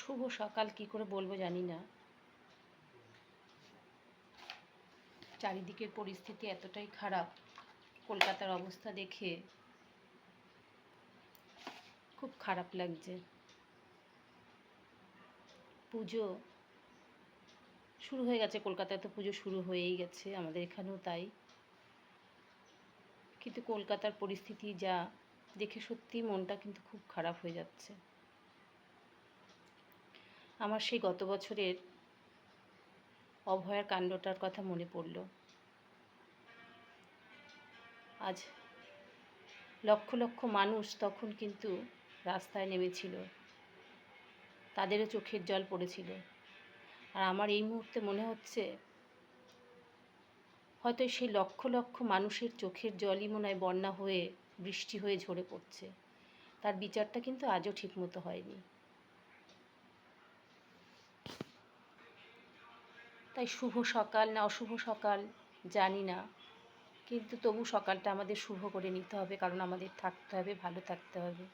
শুভ সকাল কি করে বলবো জানি না। চারিদিকের পরিস্থিতি এতটাই খারাপ, কলকাতার অবস্থা দেখে খুব খারাপ লাগছে। পুজো শুরু হয়ে গেছে, কলকাতায় তো পুজো শুরু হয়েই গেছে, আমাদের এখানেও তাই। কিন্তু কলকাতার পরিস্থিতি যা দেখে সত্যি মনটা কিন্তু খুব খারাপ হয়ে যাচ্ছে। আমার সেই গত বছরের অভয়ার কাণ্ডটার কথা মনে পড়ল। আজ লক্ষ লক্ষ মানুষ তখন কিন্তু রাস্তায় নেমেছিল, তাদেরও চোখের জল পড়েছিল। আর আমার এই মুহূর্তে মনে হচ্ছে হয়তো সেই লক্ষ লক্ষ মানুষের চোখের জলই মনে হয় বন্যা হয়ে বৃষ্টি হয়ে ঝরে পড়ছে। তার বিচারটা কিন্তু আজও ঠিকমতো হয়নি। তাই শুভ সকাল না অশুভ সকাল জানি না, কিন্তু তবু সকালটা আমাদের শুভ করে নিতে হবে, কারণ আমাদের থাকতে হবে, ভালো থাকতে হবে।